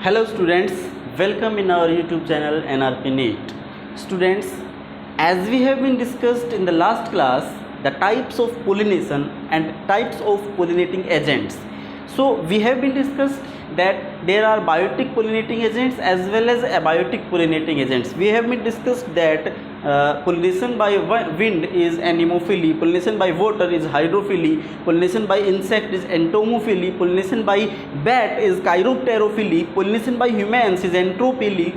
Hello students, welcome in our YouTube channel NRP NEET. Students, as we have been discussed in the last class, the types of pollination and types of pollinating agents. So we have been discussed that there are biotic pollinating agents as well as abiotic pollinating agents. We have been discussed that pollination by wind is anemophily, pollination by water is hydrophily, pollination by insect is entomophily, pollination by bat is chiropterophily, pollination by humans is enterophily,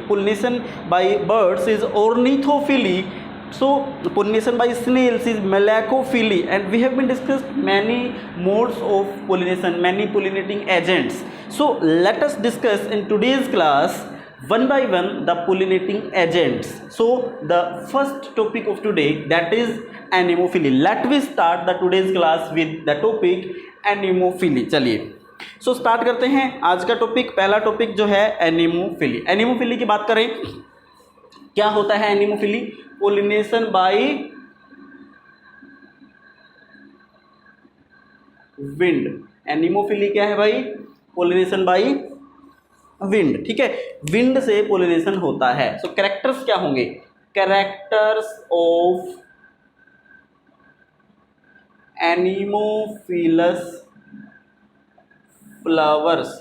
pollination by birds is ornithophily. So pollination by snails is malacophily, and we have been discussed many modes of pollination, many pollinating agents. So let us discuss in today's class one by one the pollinating agents. So the first topic of today, that is anemophily. Let me start the today's class with the topic anemophily. चलिए so start करते हैं आज का topic. पहला topic जो है anemophily. Anemophily की बात करें, क्या होता है anemophily? Pollination by wind. Anemophily क्या है भाई? Pollination by wind. ठीक है, विंड से पोलिनेशन होता है। सो कैरेक्टर्स क्या होंगे? Characters of anemophilous flowers.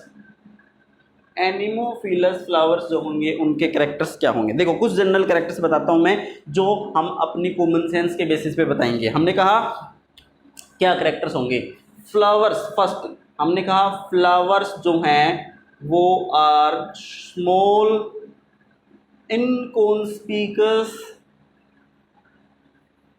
Anemophilous flowers जो होंगे उनके कैरेक्टर्स क्या होंगे? देखो कुछ जनरल कैरेक्टर्स बताता हूं मैं, जो हम अपनी कॉमन सेंस के बेसिस पे बताएंगे। हमने कहा क्या कैरेक्टर्स होंगे? फ्लावर्स फर्स्ट, हमने कहा फ्लावर्स जो हैं वो are small inconspicuous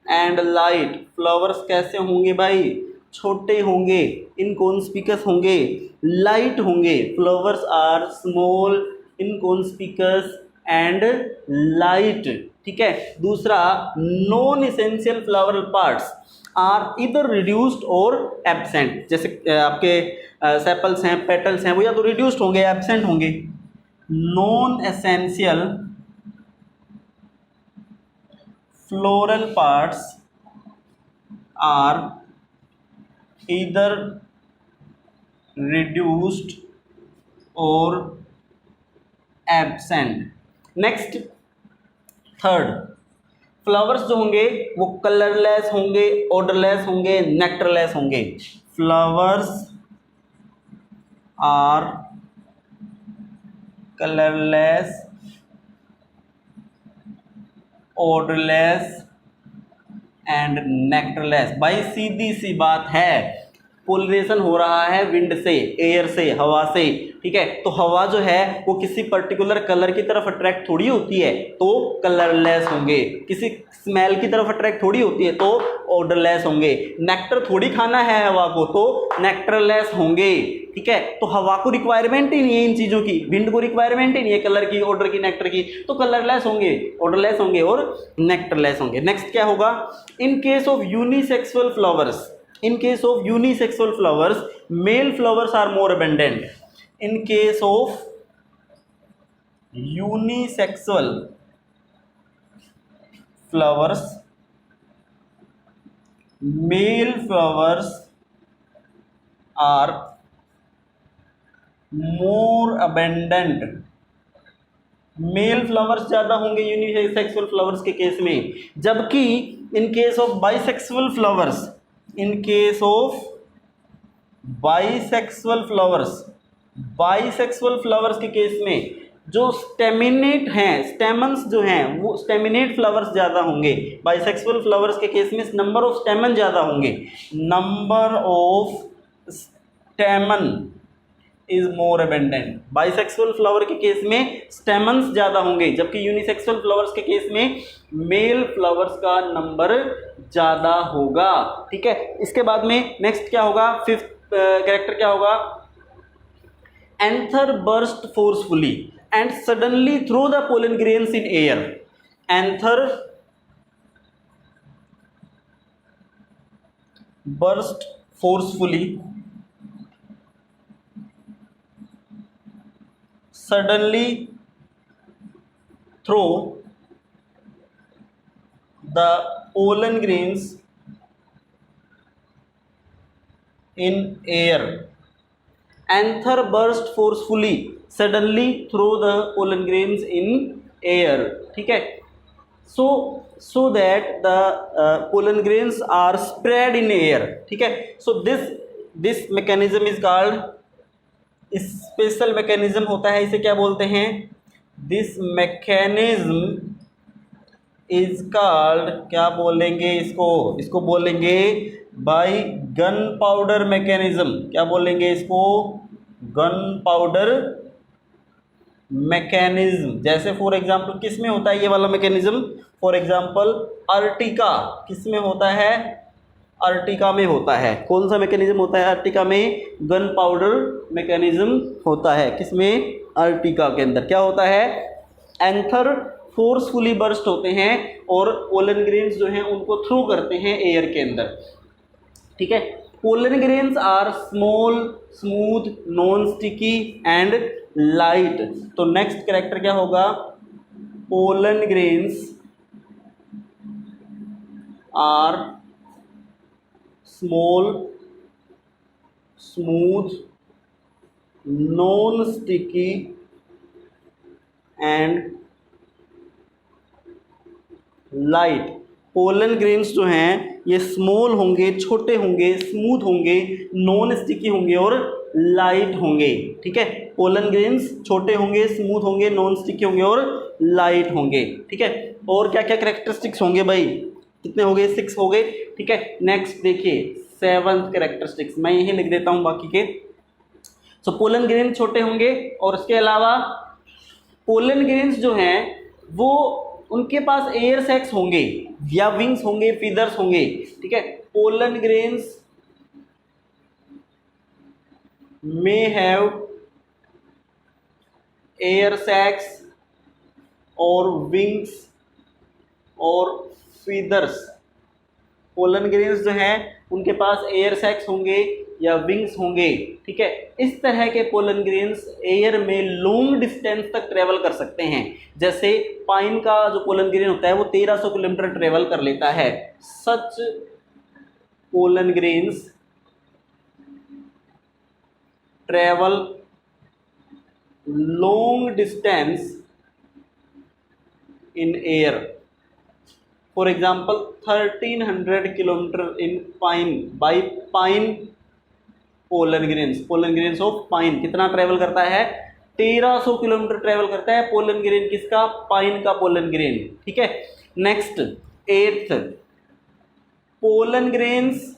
and light. Flowers कैसे होंगे भाई? छोटे होंगे, इनकॉन्स्पिकस होंगे, लाइट होंगे। Flowers are small inconspicuous and light. ठीक है। दूसरा, non essential flower parts are either reduced or absent. जैसे आपके सेपल्स हैं, पेटल्स हैं, वो या तो रिड्यूस्ड होंगे, एब्सेंट होंगे। Non essential floral parts are either reduced or absent. Next, third, flowers जो होंगे वो कलरलेस होंगे, ऑर्डरलेस होंगे, नेक्टरलेस होंगे। Flowers are colourless, odourless and nectarless. भाई सीधी सी बात है, पोलिनेशन हो रहा है विंड से, एयर से, हवा से। ठीक है, तो हवा जो है वो किसी पर्टिकुलर कलर की तरफ अट्रैक्ट थोड़ी होती है, तो कलरलेस होंगे। किसी स्मेल की तरफ अट्रैक्ट थोड़ी होती है, तो ऑर्डरलेस होंगे। नेक्टर थोड़ी खाना है हवा को, तो नेक्टरलेस होंगे। ठीक है, तो हवा को रिक्वायरमेंट ही नहीं है इन चीज़ों की, विंड को रिक्वायरमेंट ही नहीं है कलर की, ऑर्डर की, नेक्टर की, तो कलरलेस होंगे, ऑर्डरलेस होंगे और नेक्टरलेस होंगे। नेक्स्ट क्या होगा? इन case of unisexual flowers, in case of unisexual flowers, male flowers are more abundant. In case of unisexual flowers, male flowers are more abundant. Male flowers ज़्यादा होंगे यूनिसेक्सुअल फ्लावर्स के case में, जबकि इन case of bisexual flowers, in case of bisexual flowers के case में जो staminate हैं, stamens जो हैं वो स्टेमिनेट फ्लावर्स ज़्यादा होंगे। बाइसेक्सुअल फ्लावर्स के केस में नंबर ऑफ स्टेमन ज़्यादा होंगे। Number of stamen is more abundant. Bisexual flower के केस में स्टेमन्स ज़्यादा होंगे, जबकि यूनिसेक्सुअल फ्लावर्स के केस में मेल फ्लावर्स का नंबर ज़्यादा होगा। ठीक है, इसके बाद में नेक्स्ट क्या होगा? फिफ्थ कैरेक्टर क्या होगा? Anther burst forcefully and suddenly throw the pollen grains in air. Anther burst forcefully, suddenly throw the pollen grains in air anther burst forcefully suddenly throw the pollen grains in air, ठीक है, so that the pollen grains are spread in air, ठीक है। so this mechanism is called, special mechanism होता है, इसे क्या बोलते हैं, दिस मैकेनिज्म इज कॉल्ड, क्या बोलेंगे इसको बोलेंगे बाय गन पाउडर मैकेनिज्म। क्या बोलेंगे इसको, गन पाउडर मैकेनिज्म। जैसे फॉर एग्जांपल किस में होता है ये वाला मैकेनिज्म, फॉर एग्जांपल अर्टिका किस में होता है, अर्टिका में होता है। कौन सा मैकेनिज्म होता है अर्टिका में, गन पाउडर मैकेनिज्म होता है। किसमें, अर्टिका के अंदर क्या होता है, एंथर फोर्सफुली बर्स्ट होते हैं और पोलन ग्रेन्स जो हैं उनको थ्रो करते हैं एयर के अंदर, ठीक है। Pollen grains are small, smooth, non sticky and light. तो नेक्स्ट कैरेक्टर क्या होगा, pollen grains are small, smooth, non sticky and light. Pollen grains जो हैं ये स्मॉल होंगे, छोटे होंगे, स्मूथ होंगे, नॉन स्टिकी होंगे और लाइट होंगे, ठीक है। पोलन ग्रेन्स छोटे होंगे, स्मूथ होंगे, नॉन स्टिकी होंगे और लाइट होंगे, ठीक है। और क्या क्या कैरेक्टरिस्टिक्स होंगे भाई, कितने हो गए, 6 हो गए, ठीक है। नेक्स्ट देखिए 7th कैरेक्टरिस्टिक्स, मैं यही लिख देता हूं बाकी के। सो पोलन ग्रेन छोटे होंगे और उसके अलावा पोलन ग्रेन्स जो हैं वो उनके पास एयर सैक्स होंगे या विंग्स होंगे, फीदर्स होंगे, ठीक है। Pollen grains may have air sacs और विंग्स और फीदर्स। पोलन ग्रेन्स जो हैं उनके पास एयर सैक्स होंगे या विंग्स होंगे, ठीक है। इस तरह के पोलन ग्रेन्स एयर में लॉन्ग डिस्टेंस तक ट्रेवल कर सकते हैं। जैसे पाइन का जो पोलन ग्रेन होता है वो 1300 किलोमीटर ट्रेवल कर लेता है। Such pollen grains travel long distance in air, for example 1300 kilometer in pine by pine pollen grains of pine कितना ट्रेवल करता है, 1300 किलोमीटर ट्रेवल करता है पोलन ग्रेन किसका, पाइन का पोलन ग्रेन, ठीक है। Next 8th, pollen grains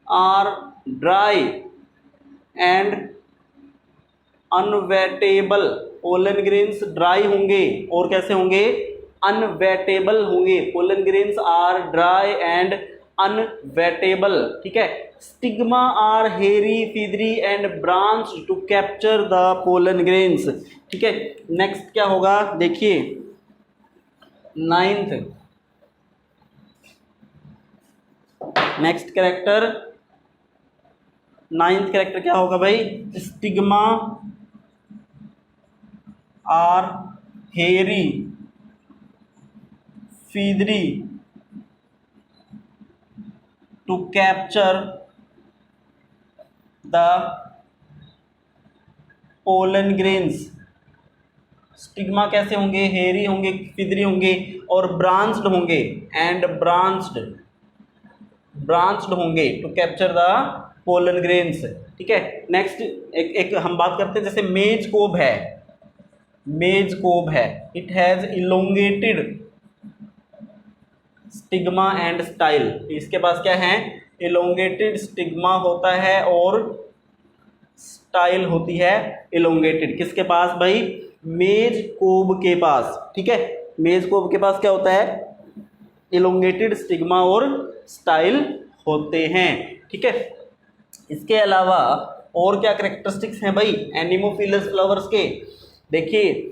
are dry and unwettable. Pollen grains dry होंगे और कैसे होंगे, अनवेटेबल होंगे। Pollen grains are dry and unwettable, ठीक है। Stigma are hairy, फीदरी and branched to capture the pollen grains, ठीक है। नेक्स्ट क्या होगा देखिए 9th, next character 9th character क्या होगा भाई, stigma are hairy, feathery to capture the pollen grains. Stigma कैसे होंगे, हेरी होंगे, फिदरी होंगे और ब्रांच्ड होंगे एंड ब्रांच्ड होंगे to capture the pollen grains, ठीक है। नेक्स्ट एक हम बात करते हैं, जैसे मेज कोब है, it has elongated stigma and style. इसके पास क्या है, इलोंगेटेड स्टिग्मा होता है और स्टाइल होती है इलोंगेटेड। किसके पास भाई, मेज कोब के पास, ठीक है। मेज कोब के पास क्या होता है, इलोंगेटेड स्टिग्मा और स्टाइल होते हैं, ठीक है। इसके अलावा और क्या कैरेक्टरिस्टिक्स हैं भाई एनिमोफिलस फ्लावर्स के, देखिए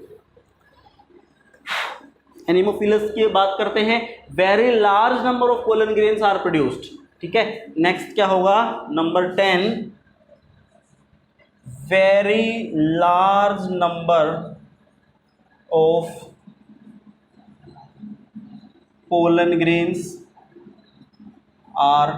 एनिमोफिलस की बात करते हैं, very large number of pollen grains are produced, ठीक है। नेक्स्ट क्या होगा number 10, very large number of pollen grains are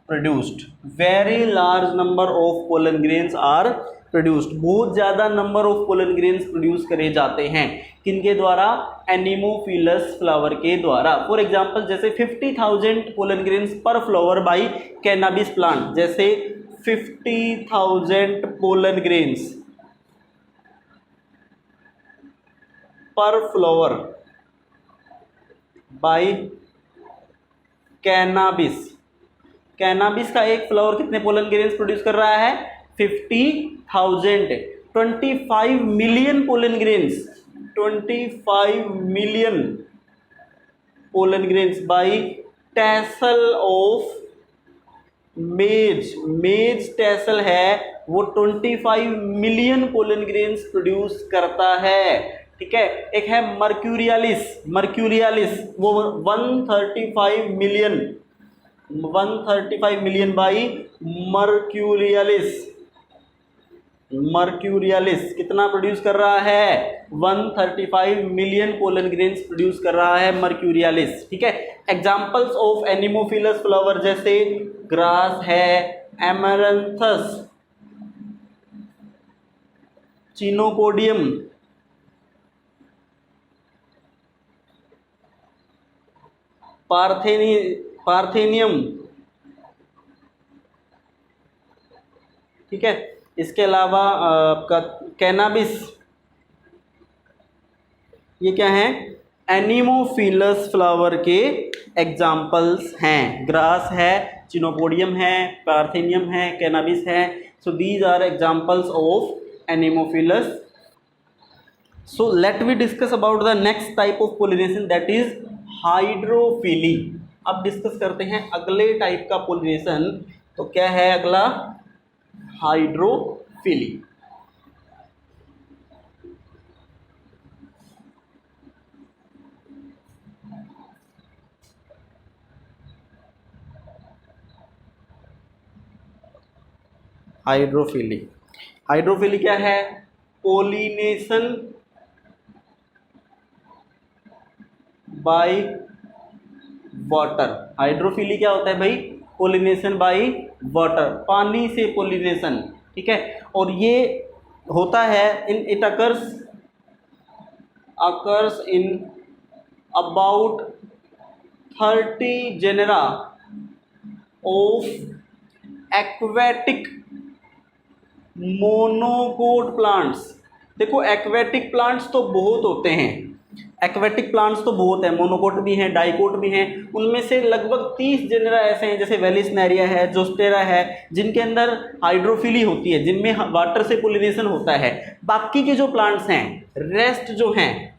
produced, very large number of pollen grains are produced, बहुत ज़्यादा number of pollen grains produce करे जाते हैं किनके द्वारा, एनिमोफिलस फ्लावर के द्वारा। फॉर एग्जांपल जैसे 50,000 पोलन ग्रेन्स पर फ्लावर बाय कैनाबिस प्लांट, जैसे 50,000 पोलन ग्रेन्स पर फ्लावर बाय कैनाबिस, कैनाबिस का एक फ्लावर कितने पोलन ग्रेन्स प्रोड्यूस कर रहा है, 50,000, 25 million pollen grains, 25 million pollen grains by tassel of maize, maize tassel है वो 25 मिलियन पोलन ग्रेन्स प्रोड्यूस करता है, ठीक है। एक है मर्क्यूरियालिस, मर्क्यूरियालिस वो 135 मिलियन, 135 मिलियन बाई मर्क्यूरियालिस, मर्क्यूरियालिस कितना प्रोड्यूस कर रहा है, 135 मिलियन पोलन ग्रेन्स प्रोड्यूस कर रहा है मर्क्यूरियालिस, ठीक है। एग्जांपल्स ऑफ एनिमोफिलस फ्लावर जैसे ग्रास है, एमरंथस, चिनोपोडियम, पार्थेनियम, ठीक है। इसके अलावा आपका कैनाबिस, ये क्या है, एनिमोफिलस फ्लावर के एग्जाम्पल्स हैं। ग्रास है, चिनोपोडियम है, पार्थेनियम है, कैनाबिस है। So these are examples of anemophilous. So let we discuss about the next type of pollination, that is hydrophily. अब डिस्कस करते हैं अगले टाइप का पोलिनेशन। तो क्या है अगला, हाइड्रोफिली। हाइड्रोफिली, हाइड्रोफिली क्या है, पोलिनेशन बाय वाटर। हाइड्रोफिली क्या होता है भाई, पोलिनेशन बाय वाटर, पानी से पोलिनेशन, ठीक है। और ये होता है it occurs in about 30 genera of aquatic monocot plants. देखो एक्वेटिक प्लांट्स तो बहुत होते हैं, एक्वेटिक प्लांट्स तो बहुत है, मोनोकोट भी हैं, डाइकोट भी हैं। उनमें से लगभग 30 जेनेरा ऐसे हैं, जैसे वेलिस्नेरिया है, जोस्टेरा है, जिनके अंदर हाइड्रोफिली होती है, जिनमें वाटर से पोलिनेशन होता है। बाकी के जो प्लांट्स हैं, रेस्ट जो हैं,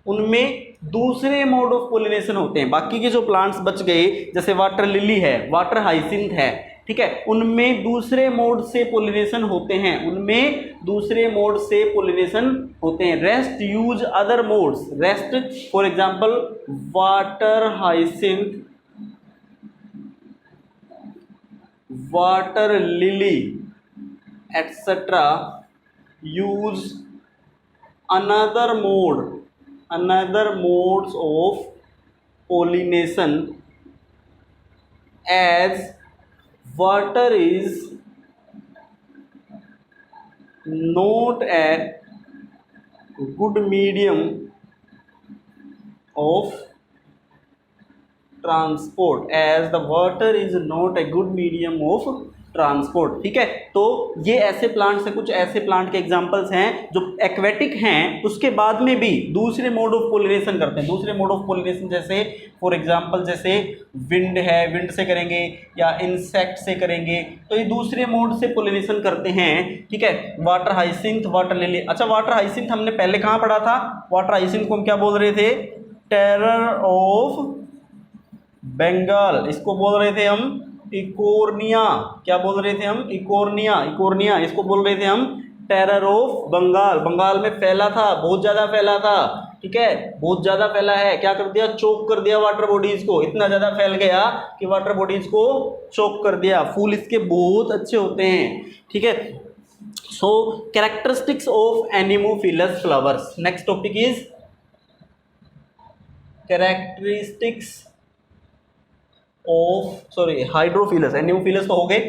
उनमें दूसरे मोड ऑफ पोलिनेशन होते हैं। बाकी के जो प्लांट्स बच गए, जैसे वाटर लिली है, वाटर हाइसिंथ है, ठीक है, उनमें दूसरे मोड से पोलिनेशन होते हैं, उनमें दूसरे मोड से पोलिनेशन होते हैं। Rest use other modes, rest for example water hyacinth, water lily etcetera use another modes of pollination as water is not a good medium of transport, as the water is not a good medium of transport, ठीक है। तो ये ऐसे plants हैं, कुछ ऐसे plant के examples हैं जो एक्वेटिक हैं, उसके बाद में भी दूसरे मोड ऑफ पोलिनेशन करते हैं। दूसरे मोड ऑफ पोलिनेशन जैसे फॉर एग्जांपल जैसे विंड है, विंड से करेंगे या इंसेक्ट से करेंगे, तो ये दूसरे मोड से पोलिनेशन करते हैं, ठीक है। Water hyacinth, water lily. अच्छा, वाटर हाइसिंथ हमने पहले कहाँ पढ़ा था? वाटर हाइसिंथ को हम क्या बोल रहे थे? Terror of Bengal. इसको बोल रहे थे हम इकोर्निया। क्या बोल रहे थे हम? Eichhornia, Eichhornia. इसको बोल रहे थे हम टेरर ऑफ बंगाल। बंगाल में फैला था, बहुत ज़्यादा फैला था, ठीक है, बहुत ज़्यादा फैला है। क्या कर दिया? चोक कर दिया वाटर बॉडीज़ को। इतना ज़्यादा फैल गया कि वाटर बॉडीज़ को चोक कर दिया। फूल इसके बहुत अच्छे होते हैं, ठीक है। So characteristics of anemophilous flowers. Next topic is characteristics of sorry hydrophilous, anemophilous तो हो गए,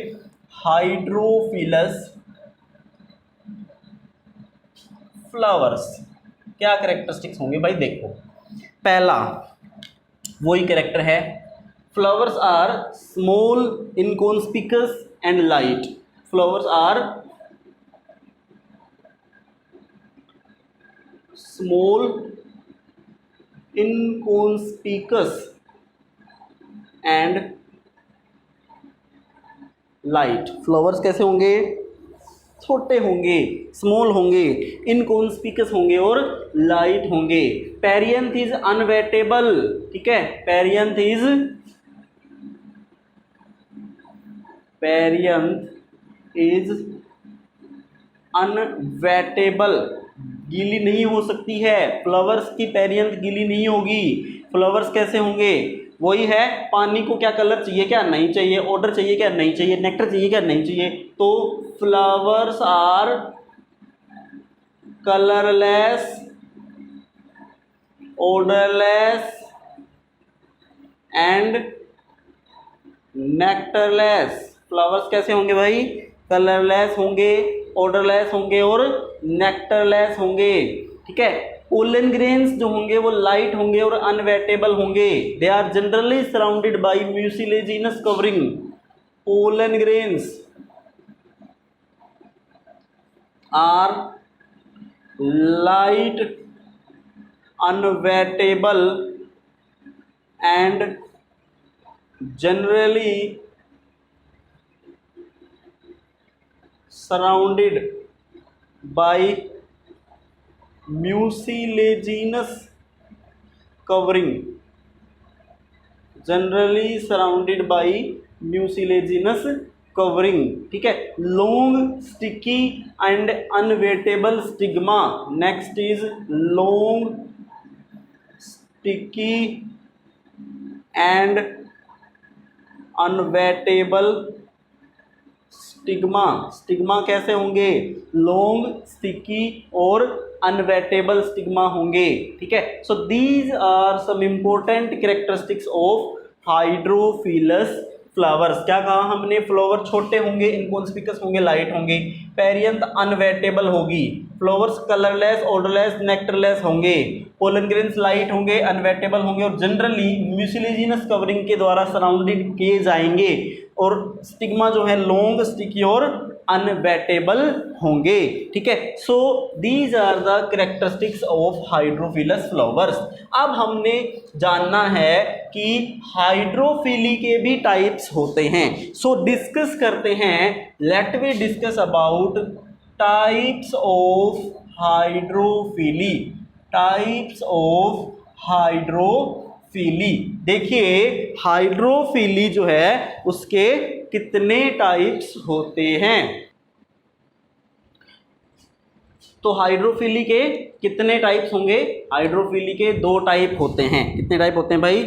हाइड्रोफिलस फ्लावर्स क्या कैरेक्टरिस्टिक्स होंगे भाई? देखो पहला वही कैरेक्टर है, flowers are small inconspicuous and light, flowers are small inconspicuous and light. Flowers कैसे होंगे? छोटे होंगे, स्मॉल होंगे, इनकॉन्स्पिकस होंगे और लाइट होंगे। पेरियंथ इज अनवेटेबल, ठीक है, पेरियंथ इज अनवेटेबल, गीली नहीं हो सकती है। फ्लावर्स की पेरियंथ गीली नहीं होगी। फ्लावर्स कैसे होंगे? वही है, पानी को क्या कलर चाहिए क्या नहीं चाहिए, ऑर्डर चाहिए क्या नहीं चाहिए, नेक्टर चाहिए क्या नहीं चाहिए। तो flowers are colourless, odourless and nectarless. Flowers कैसे होंगे भाई? कलरलेस होंगे, ऑर्डरलेस होंगे और नेक्टरलेस होंगे, ठीक है। पोलन ग्रेन्स जो होंगे वो लाइट होंगे और अनवेटेबल होंगे। They are generally surrounded by mucilaginous covering. Pollen grains are light, unwettable and generally surrounded by mucilaginous covering, generally surrounded by mucilaginous covering, ठीक है। Long sticky and unwettable stigma. Next is long sticky and unwettable stigma. Stigma कैसे होंगे? Long sticky और unwettable stigma होंगे, ठीक है। So these are some important characteristics of hydrophilous flowers. क्या कहा हमने? फ्लावर छोटे होंगे, इनकॉन्स्पिकस होंगे, लाइट होंगे, पेरियंथ अनवेटेबल होगी, फ्लावर्स कलरलेस, ऑर्डरलेस, नेक्टरलेस होंगे, पोलन ग्रेन्स लाइट होंगे, अनवेटेबल होंगे और जनरली म्यूसिलेजिनस कवरिंग के द्वारा सराउंडेड किए जाएंगे और स्टिग्मा जो है लॉन्ग, स्टिकी और अनवेटेबल होंगे, ठीक है। So these are the characteristics of hydrophilous flowers. अब हमने जानना है कि हाइड्रोफिली के भी टाइप्स होते हैं। सो डिस्कस करते हैं, let we discuss about types of hydrophily. Types of hydrophily. देखिए हाइड्रोफिली जो है उसके कितने टाइप्स होते हैं? तो हाइड्रोफिली के कितने टाइप्स होंगे? हाइड्रोफिली के दो टाइप होते हैं। कितने टाइप होते हैं भाई?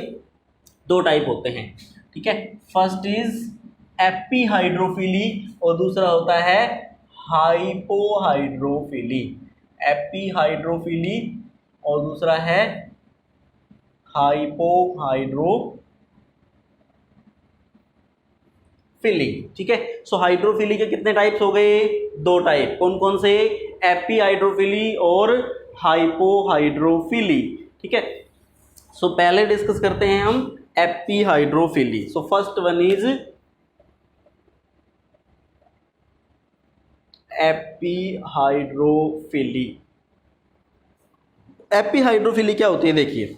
दो टाइप होते हैं, ठीक है। फर्स्ट इज एपीहाइड्रोफिली और दूसरा होता है हाइपोहाइड्रोफिली। एपीहाइड्रोफिली और दूसरा है हाइपोहाइड्रोफिली, ठीक है। सो हाइड्रोफिली के कितने टाइप्स हो गए? दो टाइप। कौन कौन से? एपीहाइड्रोफिली और हाइपोहाइड्रोफिली, ठीक है। सो पहले डिस्कस करते हैं हम epihydrophily. So first one is epihydrophily. Epihydrophily क्या होती है? देखिए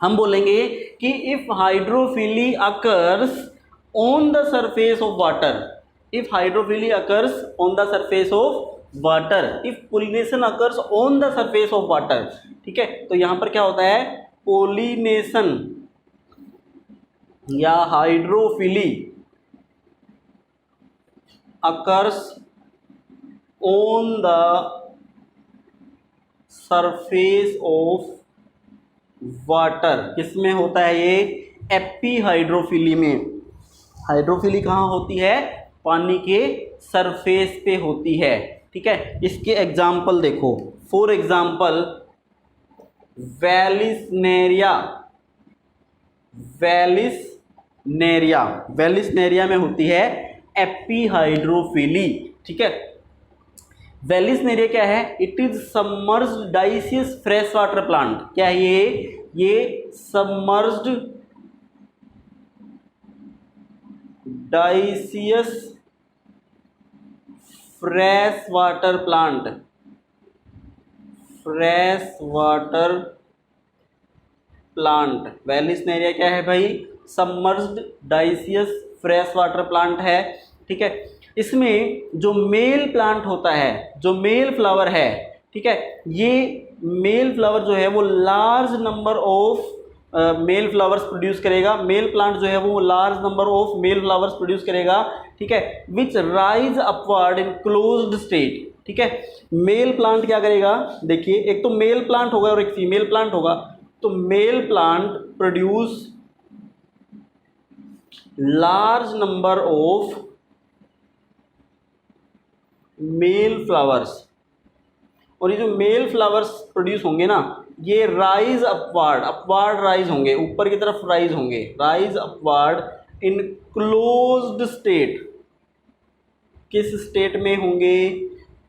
हम बोलेंगे कि if hydrophily occurs on the surface of water, if hydrophily occurs on the surface of water, if pollination occurs on the surface of water, ठीक है। तो यहां पर क्या होता है? पोलिनेशन या hydrophily occurs on the surface of water. किसमें होता है ये? एपीहाइड्रोफिली में। हाइड्रोफिली कहाँ होती है? पानी के सरफेस पे होती है, ठीक है। इसके एग्जाम्पल देखो, फॉर एग्जाम्पल वेलिसनेरिया, वेलिसनेरिया नेरिया, वेलिसनेरिया में होती है एपिहाइड्रोफिली। ठीक है, वेलिसनेरिया क्या है? It is submerged dioecious fresh water plant. क्या है ये submerged dioecious fresh water plant, fresh water plant. Vallisneria क्या है भाई? Submerged dioecious fresh water plant है। ठीक है, इसमें जो मेल प्लांट होता है, जो मेल फ्लावर है, ठीक है, ये मेल फ्लावर जो है वो large number of male flowers produce करेगा। मेल प्लांट जो है वो large number of male flowers produce करेगा। ठीक है, which rise upward in closed state. ठीक है, मेल प्लांट क्या करेगा? देखिए, एक तो मेल प्लांट होगा और एक फीमेल प्लांट होगा। तो male plant produce large number of male flowers, और ये जो मेल फ्लावर्स प्रोड्यूस होंगे ना, ये राइज अपवार्ड, अपवार्ड राइज होंगे, ऊपर की तरफ राइज होंगे, राइज अपवार्ड इन क्लोज्ड स्टेट। किस स्टेट में होंगे?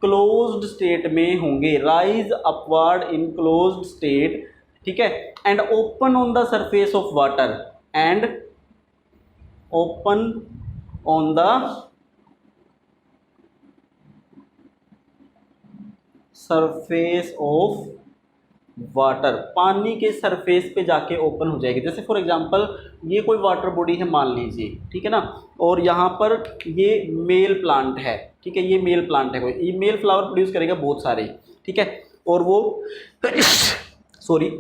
क्लोज्ड स्टेट में होंगे, राइज अपवार्ड इन क्लोज्ड स्टेट। ठीक है, and open on the surface of water, and open on the surface of water, पानी के सरफेस पे जाके ओपन हो जाएगी। जैसे फॉर एग्जांपल ये कोई वाटर बॉडी है मान लीजिए, ठीक है ना, और यहाँ पर ये मेल प्लांट है। ठीक है, ये मेल प्लांट है, कोई ये मेल फ्लावर प्रोड्यूस करेगा बहुत सारे। ठीक है, और वो सॉरी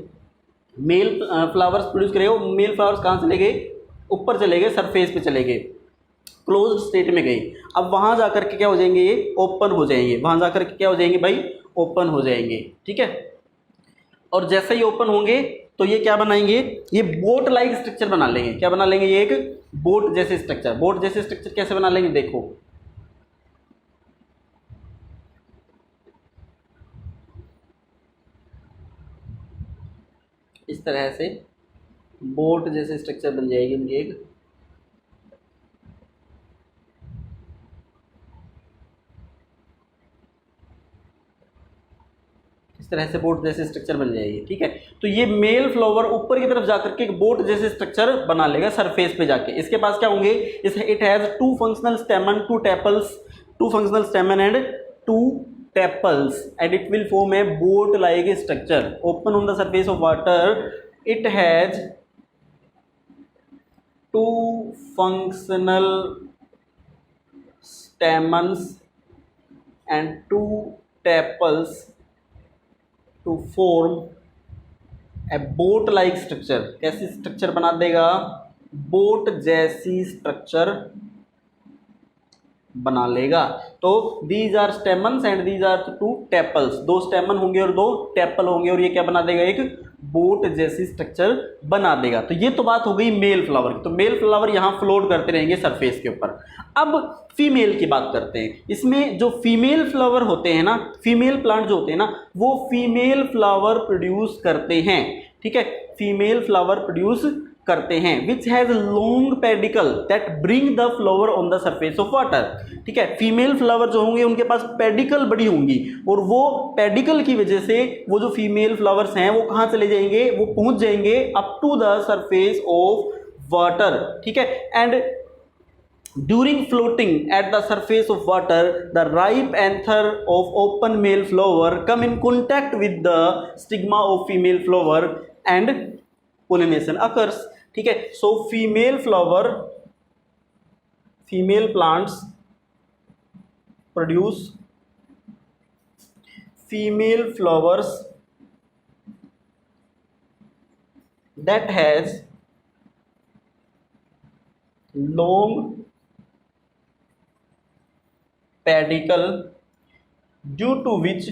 मेल फ्लावर्स प्रोड्यूस करेगा। वो मेल फ्लावर्स कहाँ चले गए? ऊपर चले गए, सरफेस पे चले गए, क्लोज स्टेट में गई। अब वहाँ जाकर के क्या हो जाएंगे? ये ओपन हो जाएंगे। वहाँ जाकर के क्या हो जाएंगे भाई? ओपन हो जाएंगे। ठीक है, और जैसे ही ओपन होंगे तो ये क्या बनाएंगे? ये बोट लाइक स्ट्रक्चर बना लेंगे। क्या बना लेंगे? ये एक बोट जैसे स्ट्रक्चर। बोट जैसे स्ट्रक्चर कैसे बना लेंगे? देखो, इस तरह से बोट जैसे स्ट्रक्चर बन जाएगी इनकी एक। इस तरह से बोट जैसे स्ट्रक्चर बन जाएगी। ठीक है, तो ये मेल फ्लावर ऊपर की तरफ जाकर के एक बोट जैसे स्ट्रक्चर बना लेगा सरफेस पे जाके। इसके पास क्या होंगे? It has two functional stamen, two tepals, two functional stamen and two tepals, and it will form a boat like structure open on the surface of water. It has two functional stamens and two tepals to form a boat like structure। कैसी structure बना देगा? Boat जैसी structure बना लेगा। तो these are stamens and these are two tepals, दो stamen होंगे और दो टेपल होंगे, और ये क्या बना देगा? एक बोट जैसी स्ट्रक्चर बना देगा। तो ये तो बात हो गई मेल फ्लावर की। तो मेल फ्लावर यहाँ फ्लोट करते रहेंगे सरफेस के ऊपर। अब फीमेल की बात करते हैं। इसमें जो फीमेल फ्लावर होते हैं ना, फीमेल प्लांट जो होते हैं ना, वो फीमेल फ्लावर प्रोड्यूस करते हैं। ठीक है, फीमेल फ्लावर प्रोड्यूस करते हैं, which has long pedicle that bring the flower on the surface of water. ठीक है, फीमेल फ्लावर जो होंगे उनके पास पेडिकल बड़ी होंगी, और वो पेडिकल की वजह से वो जो फीमेल फ्लावर्स हैं वो कहाँ चले जाएंगे? वो पहुंच जाएंगे up to the surface of water. ठीक है, and during floating at the surface of water, the ripe anther of open male flower come in contact with the stigma of female flower and pollination occurs। ठीक है, so female flower, female plants produce female flowers that has long pedicle, due to which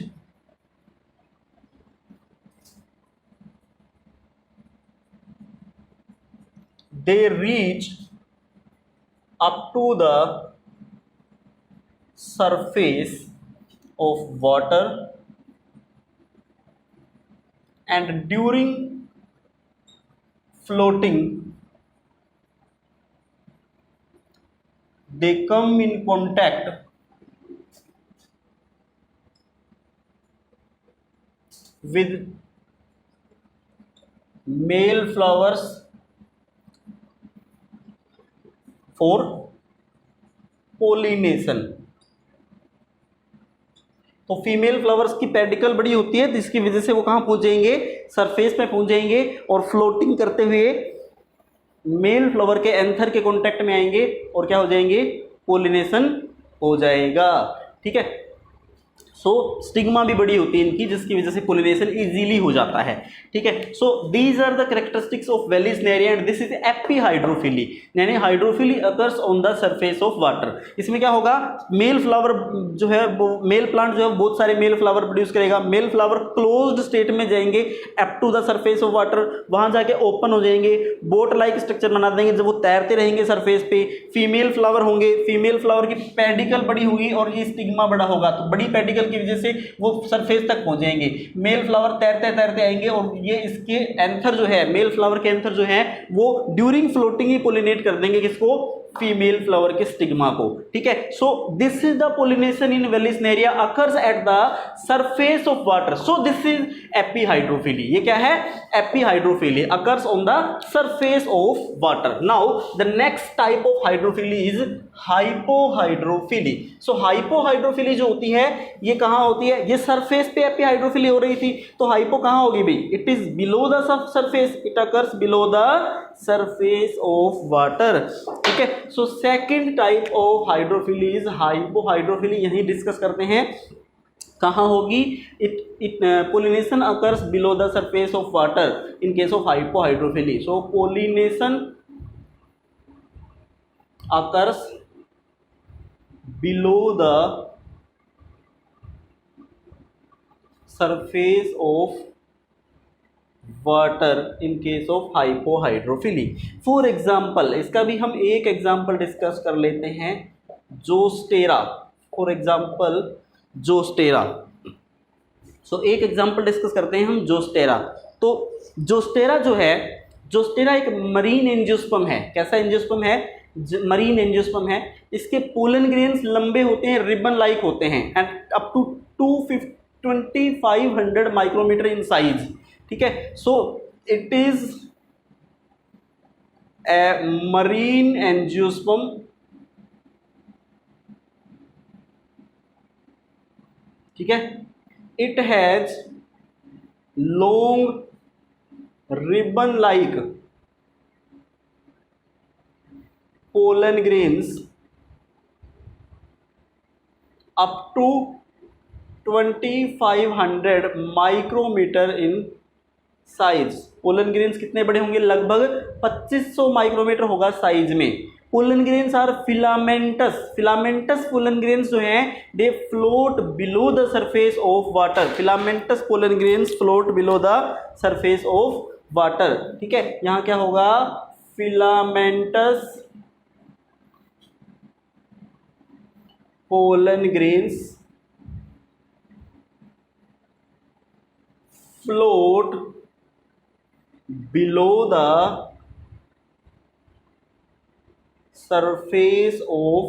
they reach up to the surface of water, and during floating they come in contact with male flowers for pollination। तो female flowers की pedicle बड़ी होती है, जिसकी वजह से वो कहाँ पहुंच जाएंगे, सरफेस पे पहुंच जाएंगे और फ्लोटिंग करते हुए मेल फ्लावर के एंथर के कांटेक्ट में आएंगे और क्या हो जाएंगे, पोलिनेशन हो जाएगा। ठीक है, सो स्टिग्मा भी बड़ी होती है इनकी, जिसकी वजह से पोलिनेशन इजीली हो जाता है। ठीक है, so these are the characteristics of vallisneria and this is epihydrophily, यानी hydrophily occurs on the surface of water. इसमें क्या होगा, मेल फ्लावर जो है वो मेल प्लांट जो है बहुत सारे मेल फ्लावर प्रोड्यूस करेगा। मेल फ्लावर क्लोज्ड स्टेट में जाएंगे up to the surface of water, वहां जाके ओपन हो जाएंगे, बोट लाइक स्ट्रक्चर बना देंगे जब वो तैरते रहेंगे सरफेस पे। फीमेल फ्लावर होंगे, फीमेल फ्लावर की पेडिकल बड़ी होगी और ये स्टिग्मा बड़ा होगा, तो बड़ी पेडिकल की वजह से वो सरफेस तक पहुंच जाएंगे। मेल फ्लावर तैरते तैरते आएंगे और ये इसके एंथर जो है, मेल फ्लावर के एंथर जो है वो ड्यूरिंग फ्लोटिंग ही पोलिनेट कर देंगे किसको, फीमेल फ्लावर के स्टिग्मा को। ठीक है, so this is the pollination in vallisneria occurs at the surface of water, so this is epihydrophily. ये क्या है, epihydrophily occurs on the surface of water. Now the next type of hydrophily is hypohydrophily. So hypohydrophily जो होती है ये कहां होती है, ये सरफेस पे एपीहाइड्रोफिली हो रही थी, तो हाइपो कहां होगी भाई, it is below the surface, it occurs below the surface of water. ठीक है, so second type of hydrophily is hypohydrophily. यही डिस्कस करते हैं कहाँ होगी, it pollination occurs below the surface of water in case of hypohydrophily. So pollination occurs below the surface of water in case of hypohydrophily. For example, इसका भी हम एक example discuss कर लेते हैं, जोस्टेरा। फॉर एग्जाम्पल जोस्टेरा, सो एक example discuss करते हैं हम, जोस्टेरा। तो जोस्टेरा जो है, जोस्टेरा एक मरीन एंजियोस्पर्म है। कैसा एंजियोस्पर्म है, मरीन एंजियोस्पर्म है। इसके पोलन ग्रेन्स लंबे होते हैं, रिबन लाइक होते हैं and up to 2500 micrometre in size. ठीक है, so it is a marine angiosperm ठीक है, it has long ribbon like pollen grains up to 2500 micrometre in size. Pollen grains कितने बड़े होंगे, लगभग 2500 माइक्रोमीटर होगा साइज में। Pollen grains are filamentous, filamentous pollen grains जो हैं they float below the surface of water. Filamentous pollen grains float below the surface of water. ठीक है, यहाँ क्या होगा, filamentous pollen grains float below the surface of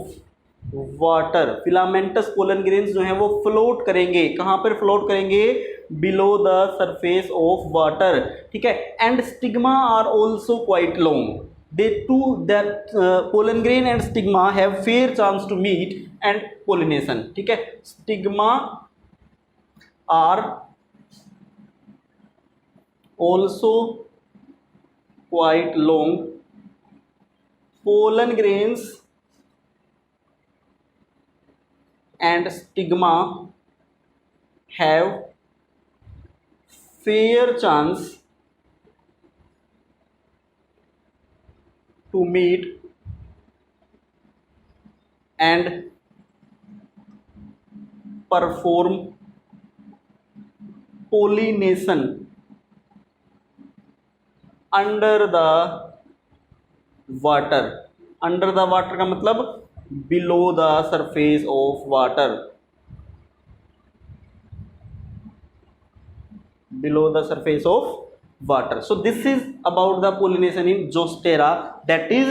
water. Filamentous pollen grains जो हैं वो फ्लोट करेंगे, कहाँ पर फ्लोट करेंगे, below the surface of water. ठीक है, and stigma are also quite long, they two that pollen grain and stigma have fair chance to meet and pollination। ठीक है, stigma are also quite long, pollen grains and stigma have fair chance to meet and perform pollination under the water. Under the water का मतलब below the surface of water, below the surface of water. So this is about the pollination in Zostera, that is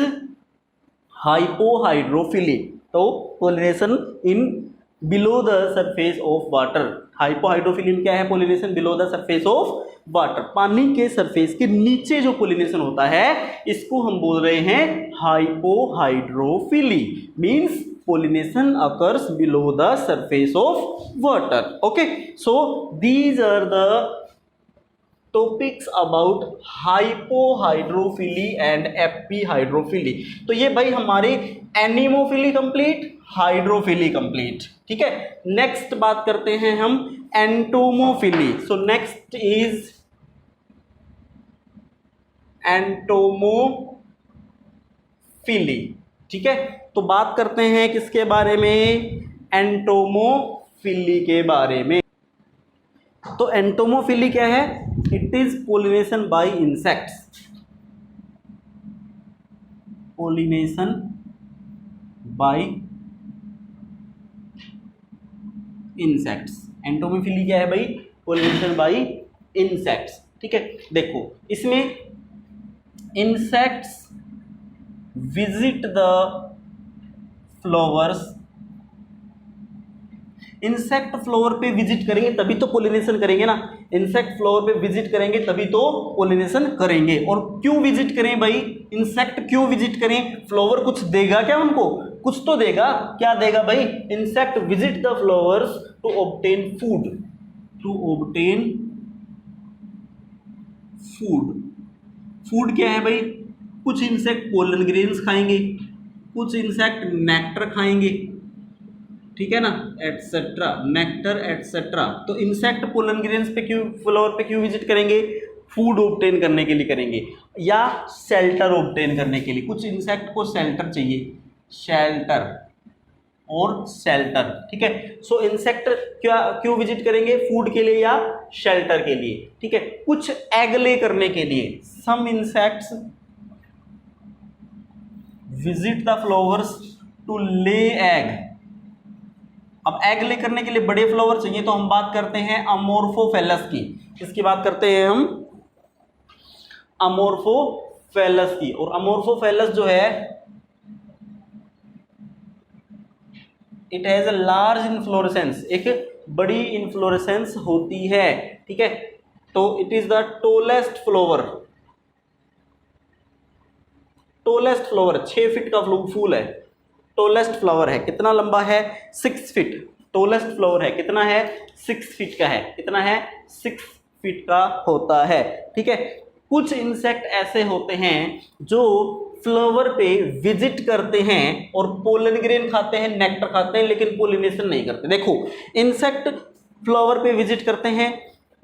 hypohydrophily, तो pollination in below the surface of water. Hypohydrophily क्या है? Pollination below the surface of water, पानी के surface के नीचे जो pollination होता है इसको हम बोल रहे हैं hypohydrophily, means pollination occurs below the surface of water. Okay, so these are the topics about hypohydrophily and epihydrophily. तो ये भाई हमारे एनिमोफिली कंप्लीट, हाइड्रोफिली कंप्लीट, ठीक है। नेक्स्ट बात करते हैं हम entomophily. So next is entomophily, ठीक है। तो बात करते हैं किसके बारे में? एंटोमोफिली के बारे में। तो एंटोमोफिली क्या है? It is pollination bye insects, pollination bye insects. Entomophily क्या है भाई? पोलिनेशन बाय इंसेक्ट्स, ठीक है। देखो इसमें insects visit the flowers, insect flower पे विजिट करेंगे तभी तो पोलिनेशन करेंगे ना। इंसेक्ट फ्लावर पे विजिट करेंगे तभी तो पोलिनेशन करेंगे। और क्यों विजिट करें भाई? इंसेक्ट क्यों विजिट करें? फ्लावर कुछ देगा क्या उनको? कुछ तो देगा। क्या देगा भाई? Insect visit the flowers to obtain food, to obtain food. Food क्या है भाई? कुछ इंसेक्ट पोलन ग्रेन्स खाएंगे, कुछ इंसेक्ट नेक्टर खाएंगे, ठीक है ना, एटसेट्रा, नेक्टर एटसेट्रा। तो इंसेक्ट पोलन ग्रेन्स पे क्यों, फ्लावर पे क्यों विजिट करेंगे? फूड ऑब्टेन करने के लिए करेंगे या शेल्टर ऑब्टेन करने के लिए। कुछ इंसेक्ट को शेल्टर चाहिए, शेल्टर और शेल्टर, ठीक है। सो इंसेक्ट क्या क्यों विजिट करेंगे? फूड के लिए या शेल्टर के लिए, ठीक है। कुछ एग ले करने के लिए, some insects visit the flowers to lay egg. अब एग ले करने के लिए बड़े फ्लावर चाहिए, तो हम बात करते हैं अमोर्फोफेलस की। किसकी बात करते हैं हम? अमोर्फोफेलस की। और अमोर्फोफेलस जो है it has a large inflorescence, एक बड़ी इन्फ्लोरेसेंस होती है, ठीक है। तो it is the tallest flower, tallest flower 6 feet का फूल है, टोलेस्ट फ्लावर है। कितना लंबा है? 6 फीट। टोलेस्ट फ्लावर है, कितना है? 6 फीट का है। कितना है? 6 फीट का होता है, ठीक है। कुछ इंसेक्ट ऐसे होते हैं जो फ्लावर पे विजिट करते हैं और पोलन ग्रेन खाते हैं, नेक्टर खाते हैं, लेकिन पोलिनेशन नहीं करते। देखो इंसेक्ट फ्लावर पे विजिट करते हैं,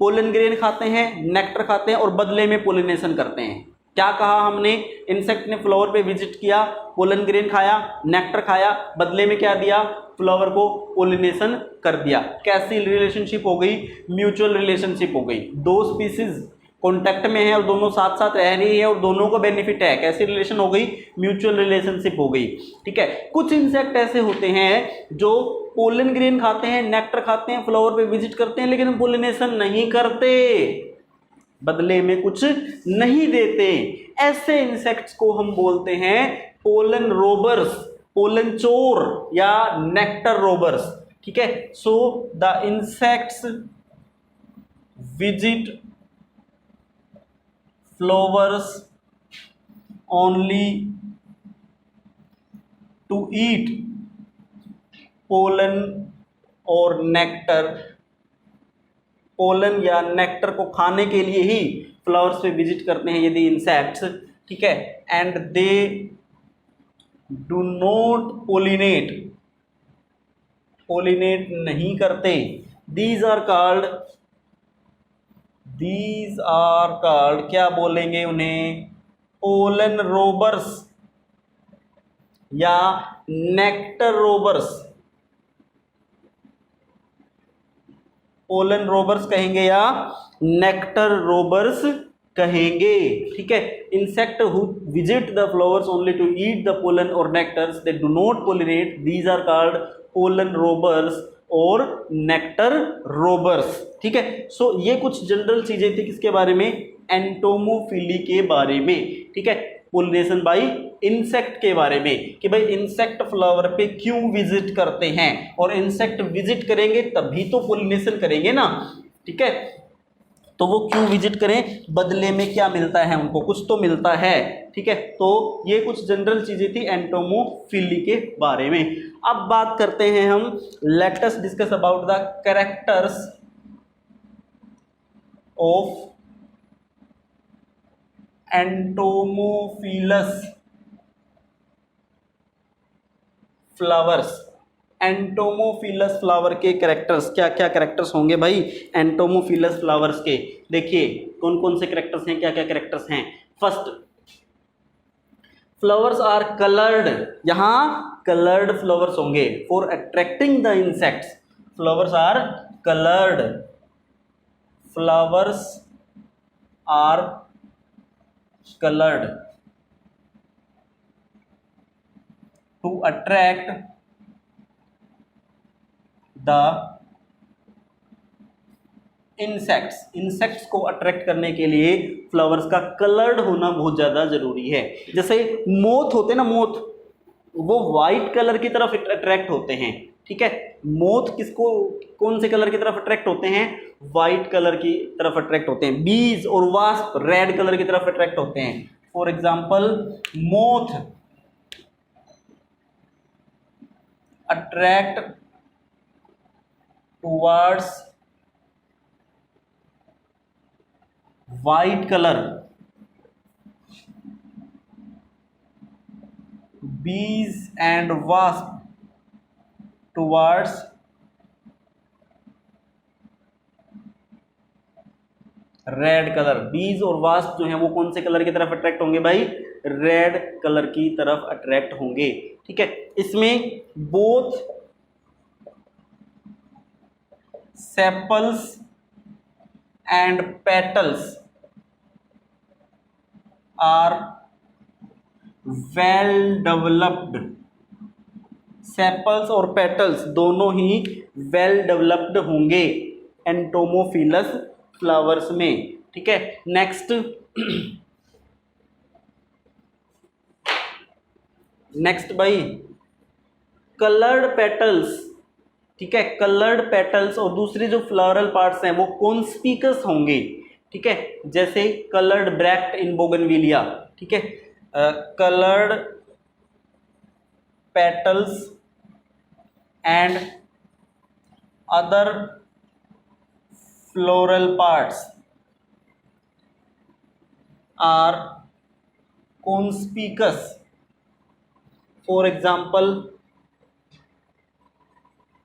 पोलन ग्रेन खाते हैं, नेक्टर खाते हैं और बदले में पोलिनेशन करते हैं। क्या कहा हमने? इंसेक्ट ने फ्लावर पे विजिट किया, पोलन ग्रेन खाया, नेक्टर खाया, बदले में क्या दिया? फ्लावर को पोलिनेशन कर दिया। कैसी रिलेशनशिप हो गई? म्यूचुअल रिलेशनशिप हो गई। दो स्पीसीज कॉन्टैक्ट में है और दोनों साथ साथ रह रही है और दोनों को बेनिफिट है। कैसी रिलेशन हो गई? म्यूचुअल रिलेशनशिप हो गई, ठीक है। कुछ इंसेक्ट ऐसे होते हैं जो पोलन ग्रेन खाते हैं, नेक्टर खाते हैं, फ्लावर पे विजिट करते हैं, लेकिन पोलिनेशन नहीं करते, बदले में कुछ नहीं देते। ऐसे इंसेक्ट्स को हम बोलते हैं पोलन रोबर्स, पोलन चोर या नेक्टर रोबर्स, ठीक है। So the insects visit flowers only to eat pollen और नेक्टर। पोलन या नेक्टर को खाने के लिए ही फ्लावर्स पे विजिट करते हैं यदि इंसेक्ट्स, ठीक है। And they do not pollinate, pollinate नहीं करते। दीज आर कॉल्ड क्या बोलेंगे उन्हें? पोलन रोबर्स या नेक्टर रोबर्स। पोलन रोबर्स कहेंगे या नेक्टर रोबर्स कहेंगे, ठीक है। Insect who visit the flowers only to eat the pollen और nectars, they do not pollinate, these are called pollen robbers और नेक्टर रोबर्स, ठीक है। सो ये कुछ जनरल चीजें थी किसके बारे में? एंटोमोफिली के बारे में, ठीक है। पोलिनेशन बाय इंसेक्ट के बारे में कि भाई इंसेक्ट फ्लावर पे क्यों विजिट करते हैं, और इंसेक्ट विजिट करेंगे तभी तो पोलिनेशन करेंगे ना, ठीक है। तो वो क्यों विजिट करें, बदले में क्या मिलता है उनको, कुछ तो मिलता है, ठीक है। तो ये कुछ जनरल चीजें थी एंटोमोफिली के बारे में। अब बात करते हैं हम, let us discuss about the characters of entomophilous flowers. Entomophilous flower के कैरेक्टर्स, क्या क्या कैरेक्टर्स होंगे भाई एंटोमोफिलस फ्लावर्स के। देखिए कौन कौन से कैरेक्टर्स हैं, क्या क्या कैरेक्टर्स हैं। फर्स्ट, फ्लावर्स आर कलर्ड, यहां कलर्ड फ्लावर्स होंगे for attracting the insects. Flowers are coloured, flowers are colored to attract the insects। Insects को अट्रैक्ट करने के लिए फ्लावर्स का कलर्ड होना बहुत ज्यादा जरूरी है। जैसे मोथ होते हैं ना, मोथ वो वाइट कलर की तरफ अट्रैक्ट होते हैं, ठीक है। मोथ किसको, कौन से कलर की तरफ अट्रैक्ट होते हैं, वाइट कलर की तरफ अट्रैक्ट होते हैं। बीज और वास्प रेड कलर की तरफ अट्रैक्ट होते हैं। For example moth attract towards white colour, bees and wasp towards red colour. बीज और वास्प जो है वो कौन से कलर की तरफ अट्रैक्ट होंगे भाई, रेड कलर की तरफ अट्रैक्ट होंगे, ठीक है। इसमें both sepals and petals are well developed. Sepals और पेटल्स दोनों ही वेल डेवलप्ड होंगे एंटोमोफिलस फ्लावर्स में, ठीक है। नेक्स्ट, नेक्स्ट भाई कलर्ड पेटल्स, ठीक है। कलर्ड पेटल्स और दूसरी जो फ्लोरल पार्ट्स हैं वो कॉन्स्पिकस होंगे, ठीक है। जैसे कलर्ड ब्रैक्ट इन बोगनविलिया, ठीक है। Coloured petals and other floral parts are conspicuous. For example,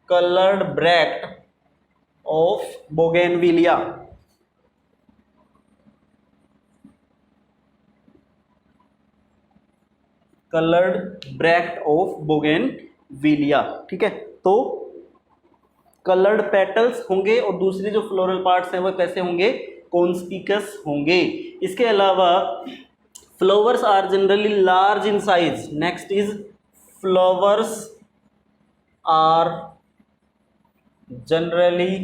colored bract of bougainvillea, colored bract of bougainvillea, ठीक है। तो कलर्ड पेटल्स होंगे और दूसरी जो फ्लोरल पार्ट्स हैं वो कैसे होंगे, कॉन्स्पिकस होंगे। इसके अलावा flowers are generally large in size. Next is flowers are generally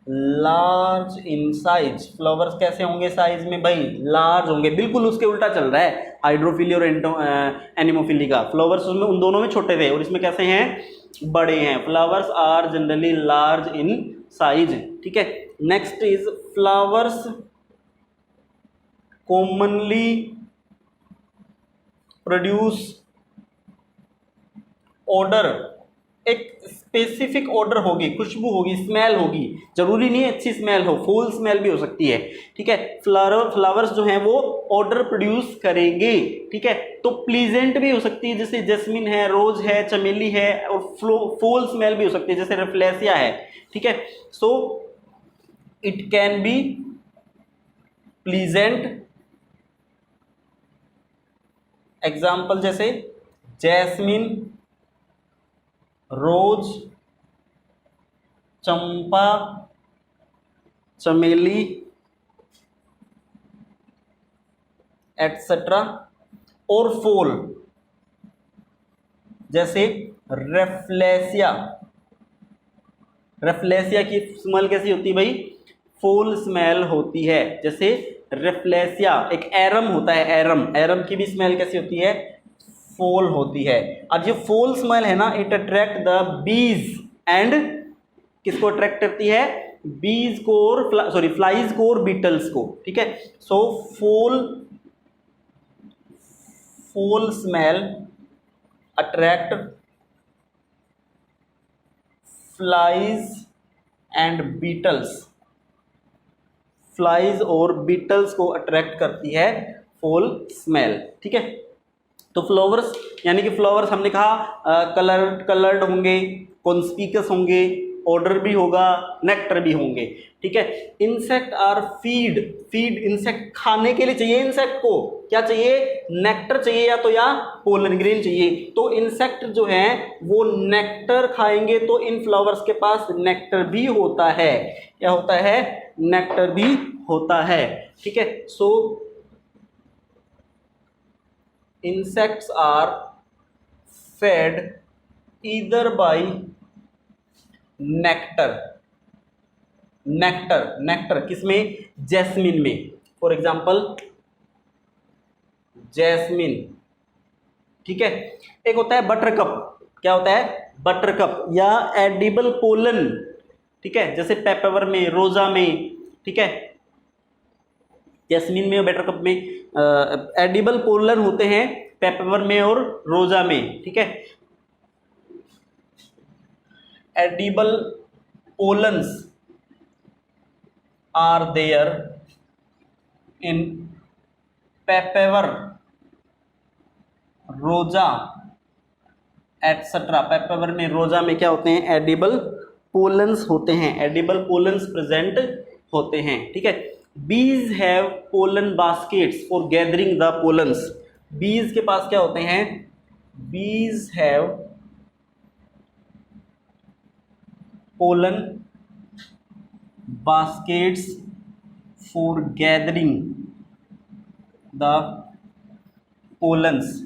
large in size. Flowers कैसे होंगे साइज में भाई, लार्ज होंगे। बिल्कुल उसके उल्टा चल रहा है हाइड्रोफिली और एनिमोफिली का। फ्लावर्स उसमें उन दोनों में छोटे थे और इसमें कैसे हैं, बड़े हैं। Flowers are generally large in size, ठीक है। Next is flowers commonly produce odour. एक स्पेसिफिक ऑर्डर होगी, खुशबू होगी, स्मेल होगी। जरूरी नहीं है अच्छी स्मेल हो, फूल स्मेल भी हो सकती है, ठीक है। फ्लावर्स जो हैं वो ऑर्डर प्रोड्यूस करेंगे, ठीक है। तो प्लीजेंट भी हो सकती है, जैसे जैस्मिन है, रोज है, चमेली है, और फूल स्मेल भी हो सकती है जैसे रेफ्लेसिया है, ठीक है। So it can be pleasant. Example जैसे जैस्मिन, रोज, चंपा, चमेली एटसेट्रा। और फूल जैसे रेफ्लेसिया। रेफ्लेसिया की स्मेल कैसी होती है भाई, फूल स्मेल होती है। जैसे रेफ्लेसिया, एक एरम होता है, एरम, एरम की भी स्मेल कैसी होती है, फोल होती है। अब ये फोल स्मेल है ना, it attract the bees and, किसको अट्रैक्ट करती है, बीज को और सॉरी फ्लाइज को और बीटल्स को, ठीक है। So foul smell attract flies and beetles, flies और बीटल्स को अट्रैक्ट करती है फोल स्मेल, ठीक है। तो फ्लावर्स, यानी कि फ्लावर्स हमने कहा कलर्ड होंगे, कॉन्स्पिकस होंगे, ऑर्डर भी होगा, नेक्टर भी होंगे, ठीक है। इंसेक्ट आर फीड, इंसेक्ट खाने के लिए चाहिए, इंसेक्ट को क्या चाहिए, नेक्टर चाहिए या पोलन ग्रेन चाहिए। तो इंसेक्ट जो है वो नेक्टर खाएंगे, तो इन फ्लावर्स के पास नेक्टर भी होता है, क्या होता है, नेक्टर भी होता है, ठीक है। सो insects are fed either by nectar किसमें, जैस्मिन में, फॉर एग्जाम्पल जैस्मिन, ठीक है। एक होता है बटरकप, क्या होता है, बटरकप या एडिबल पोलन, ठीक है, जैसे पेपरवर में, रोजा में, ठीक है, जैस्मिन में और बटरकप में एडिबल पोलन होते हैं, पेपरवर में और रोजा में, ठीक है। Edible pollens are there in Papaver, Rosa etcetera. पेपरवर में, रोजा में क्या होते हैं, एडिबल पोलन्स होते हैं, एडिबल पोलन्स प्रेजेंट होते हैं, ठीक है। बीज have pollen baskets for gathering the pollens, बीज के पास क्या होते हैं, बीज have pollen baskets for gathering the pollens.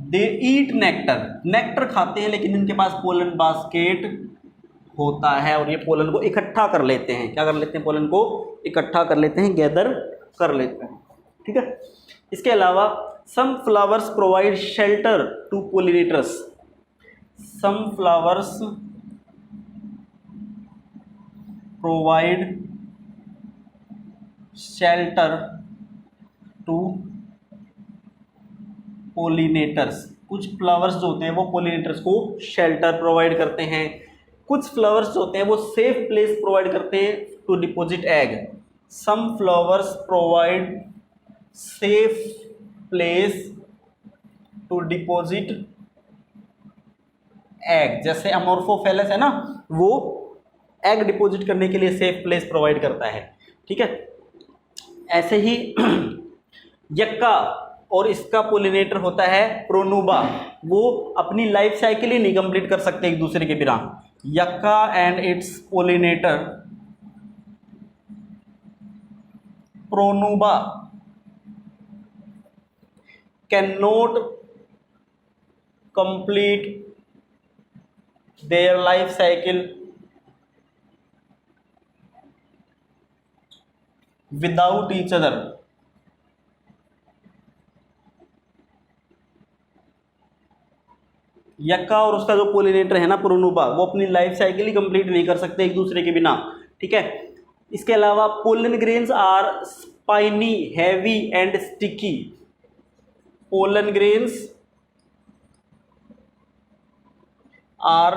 They eat nectar खाते हैं, लेकिन इनके पास पोलन बास्केट होता है और ये पोलन को इकट्ठा कर लेते हैं, क्या कर लेते हैं, पोलन को इकट्ठा कर लेते हैं, गैदर कर लेते हैं, ठीक है। इसके अलावा some flowers provide shelter to pollinators, some flowers provide shelter to pollinators, कुछ फ्लावर्स जो होते हैं वो पोलिनेटर्स को शेल्टर प्रोवाइड करते हैं, कुछ फ्लावर्स जो होते हैं वो सेफ प्लेस प्रोवाइड करते हैं to deposit egg. Some flowers provide safe place to deposit egg, जैसे अमोर्फोफेलस है ना, वो एग डिपॉजिट करने के लिए सेफ प्लेस प्रोवाइड करता है, ठीक है। ऐसे ही यक्का और इसका पोलिनेटर होता है प्रोनुबा, वो अपनी लाइफ साइकिल ही नहीं कंप्लीट कर सकते एक दूसरे के बिना। Yucca and its pollinator pronuba can not complete their life cycle without each other. Yucca और उसका जो पोलिनेटर है ना प्रोनुबा, वो अपनी लाइफ साइकिल ही कंप्लीट नहीं कर सकते एक दूसरे के बिना, ठीक है। इसके अलावा pollen grains are spiny, heavy and sticky, pollen grains are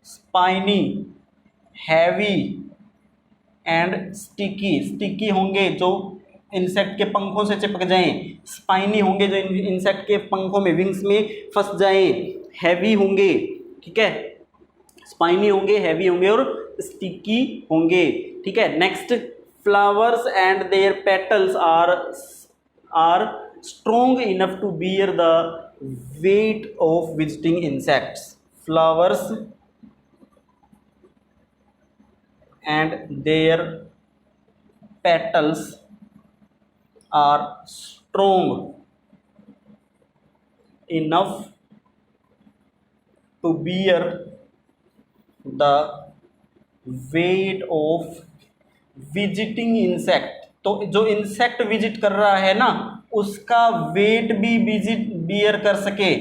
spiny, heavy and sticky होंगे जो इंसेक्ट के पंखों से चिपक जाएं, स्पाइनी होंगे जो इंसेक्ट के पंखों में, विंग्स में फंस जाएं, हैवी होंगे, ठीक है, स्पाइनी होंगे, हैवी होंगे और स्टिकी होंगे, ठीक है। Next, flowers and their petals are strong enough to bear the weight of visiting insects. Flowers and their petals are strong enough to bear the weight of visiting insect, तो जो insect visit कर रहा है ना उसका wait भी visit beer कर सके,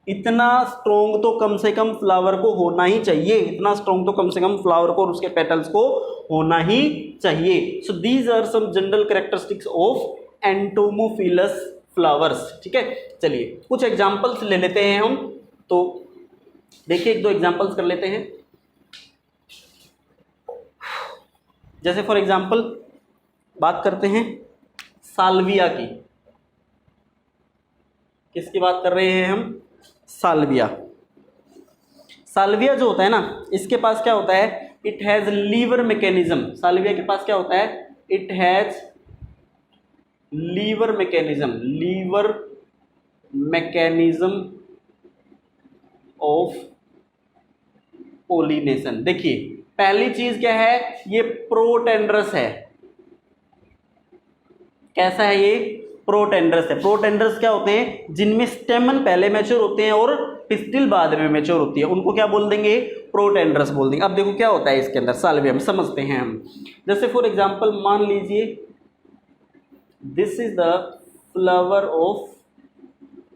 इतना स्ट्रोंग तो कम से कम फ्लावर को होना ही चाहिए, इतना स्ट्रोंग तो कम से कम फ्लावर को और उसके पेटल्स को होना ही चाहिए। So these are some general characteristics of entomophilous flowers. ठीक है, चलिए कुछ एग्जांपल्स ले लेते हैं हम। तो देखिए एक दो एग्जांपल्स कर लेते हैं। जैसे फॉर एग्जांपल बात करते हैं साल्विया की। किसकी बात कर रहे हैं हम? साल्विया। साल्विया जो होता है ना इसके पास क्या होता है, it has liver mechanism. Salvia के पास क्या होता है, it has liver mechanism, liver mechanism of pollination. देखिए पहली चीज क्या है, ये प्रोटेंड्रस है। कैसा है ये? प्रोटेंड्रस है। प्रोटेंड्रस क्या होते हैं, जिनमें स्टेमन पहले मैच्योर होते हैं और पिस्टिल बाद में मैच्योर होती है, उनको क्या बोल देंगे? प्रोटेंड्रस बोल देंगे। अब देखो क्या होता है इसके अंदर साल्विया में, समझते हैं हम। जैसे फॉर एग्जांपल मान लीजिए this is the flower of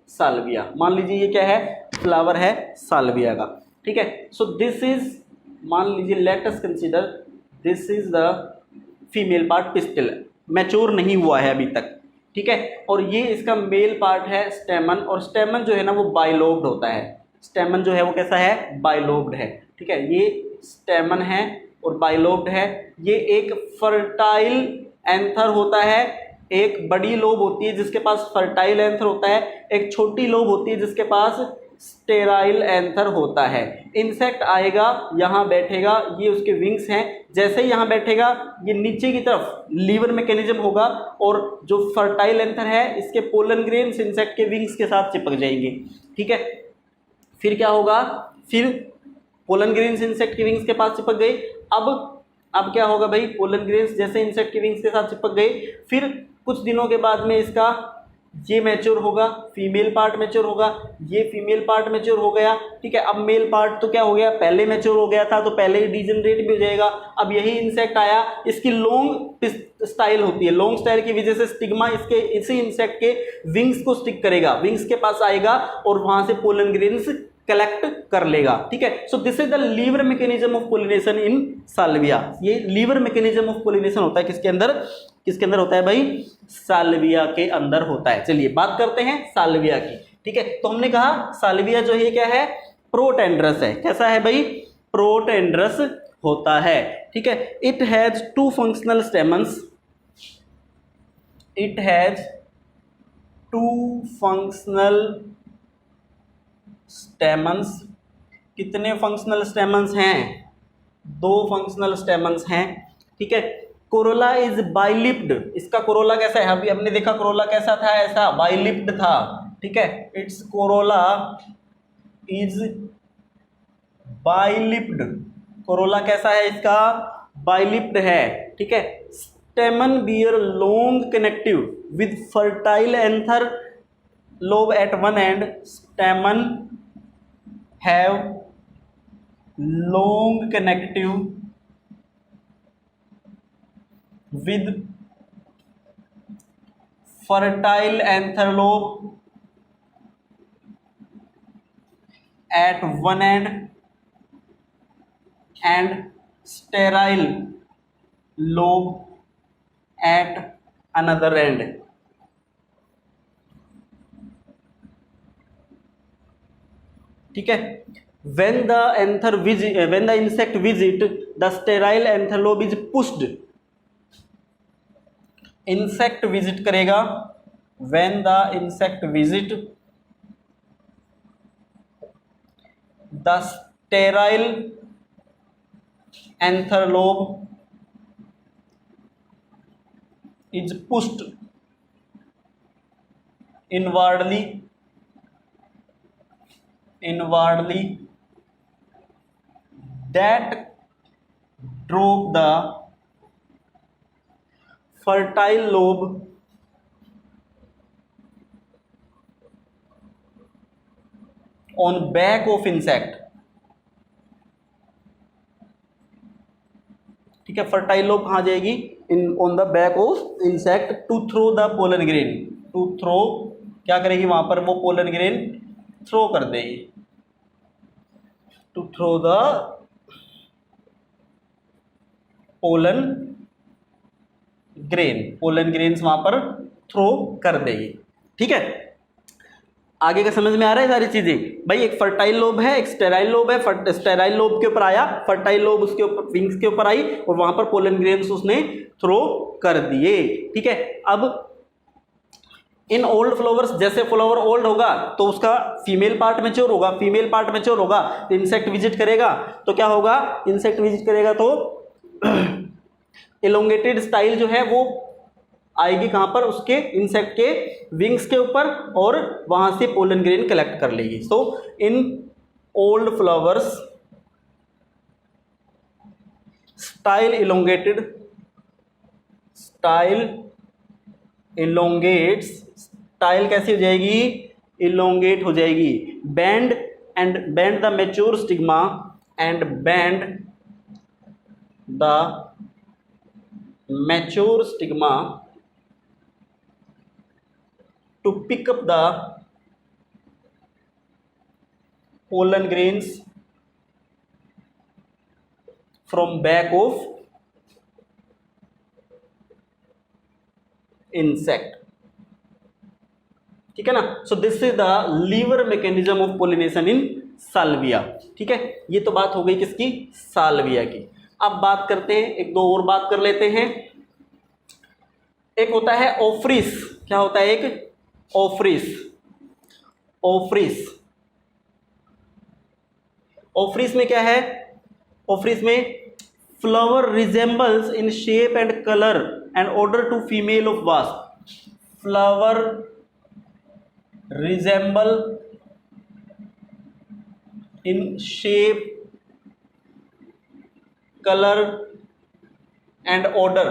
Salvia. मान लीजिए ये क्या है, फ्लावर है साल्विया का। ठीक है, सो दिस इज, मान लीजिए let us consider this is the female part pistil, mature नहीं हुआ है अभी तक। ठीक है, और ये इसका मेल पार्ट है स्टेमन, और स्टेमन जो है ना वो बाइलोब्ड होता है। स्टेमन जो है वो कैसा है? बाइलोब्ड है। ठीक है, ये स्टेमन है और बाइलोब्ड है। ये एक फर्टाइल एंथर होता है, एक बड़ी लोब होती है जिसके पास फर्टाइल एंथर होता है, एक छोटी लोब होती है जिसके पास स्टेराइल एंथर होता है। इंसेक्ट आएगा यहाँ बैठेगा, ये उसके विंग्स हैं, जैसे ही यहाँ बैठेगा ये नीचे की तरफ लीवर मैकेनिज्म होगा और जो फर्टाइल एंथर है इसके पोलन ग्रेन्स इंसेक्ट के विंग्स के साथ चिपक जाएंगे। ठीक है, फिर क्या होगा, फिर पोलन ग्रेन्स इंसेक्ट के विंग्स के पास चिपक गए। अब क्या होगा भाई, पोलन ग्रेन्स जैसे इंसेक्ट के विंग्स के साथ चिपक गए, फिर कुछ दिनों के बाद में इसका ये मैच्योर होगा, फीमेल पार्ट मैच्योर होगा, ये फीमेल पार्ट मैच्योर हो गया। ठीक है, अब मेल पार्ट तो क्या हो गया, पहले मैच्योर हो गया था तो पहले ही डिजनरेट भी हो जाएगा। अब यही इंसेक्ट आया, इसकी लॉन्ग स्टाइल होती है, लॉन्ग स्टाइल की वजह से स्टिग्मा इसके इसी इंसेक्ट के विंग्स को स्टिक करेगा, विंग्स के पास आएगा और वहां से पोलन ग्रेन्स कलेक्ट कर लेगा। ठीक है, so this is the liver mechanism of pollination in Salvia. ये लीवर मैकेनिज्म ऑफ पोलिनेशन होता है किसके अंदर? किसके अंदर होता है भाई? साल्विया के अंदर होता है। चलिए बात करते हैं साल्विया की। ठीक है, तो हमने कहा साल्विया जो है क्या है, प्रोटेंड्रस है। कैसा है भाई? प्रोटेंड्रस होता है। ठीक है, it has two functional stamens, it has two functional stamens. कितने फंक्शनल स्टेमन्स हैं? दो फंक्शनल स्टेमन्स हैं। ठीक है, कोरोला इज बाइलिप्ड। इसका कोरोला कैसा है? अभी हमने देखा कोरोला कैसा था, ऐसा बाइलिप्ड था। ठीक है, its corolla is bilipped. Corolla कैसा है इसका? बाइलिप्ड है। ठीक है, stamen bear long connective with fertile anther lobe at one end. Stamen have long connective with fertile anther lobe at one end and sterile lobe at another end. ठीक है, when the insect visit the sterile anther lobe is pushed। Insect visit करेगा, when the insect visit the sterile anther lobe is pushed inwardly that drop the fertile lobe on back of insect। ठीक है, fertile lobe कहाँ जाएगी, in on the back of insect to throw the pollen grain, to throw, क्या करेगी वहां पर वो pollen grain throw कर देगी, to throw the pollen grain, pollen grains वहां पर थ्रो कर देगी। ठीक है, आगे का समझ में आ रहा है सारी चीजें भाई। एक फर्टाइल लोब है, एक स्टेराइल लोब है, स्टेराइल लोब के ऊपर आया, फर्टाइल लोब उसके ऊपर विंग्स के ऊपर आई और वहां पर पोलन ग्रेन्स उसने थ्रो कर दिए। ठीक है, अब इन ओल्ड फ्लावर्स, जैसे फ्लावर ओल्ड होगा तो उसका फीमेल पार्ट मैच्योर होगा, फीमेल पार्ट मैच्योर होगा तो इंसेक्ट विजिट करेगा, तो क्या होगा, इंसेक्ट विजिट करेगा तो एलोंगेटेड स्टाइल जो है वो आएगी कहां पर, उसके इंसेक्ट के विंग्स के ऊपर और वहां से पोलन ग्रेन कलेक्ट कर लेगी। So in old flowers style elongated, style elongates, style कैसी हो जाएगी, इलोंगेट हो जाएगी, bend and bend the mature stigma and bend the mature stigma to pick up the pollen grains from back of insect। ठीक है ना, सो this is the liver mechanism of pollination in Salvia. ठीक है, ये तो बात हो गई किसकी, साल्विया की। अब बात करते हैं, एक दो और बात कर लेते हैं। एक होता है ओफ्रिस, क्या होता है, एक ओफ्रिस, ओफ्रिस, ओफ्रिस में क्या है, ओफ्रिस में flower resembles in shape and colour and odour to female of wasp, flower resemble in shape, colour and odour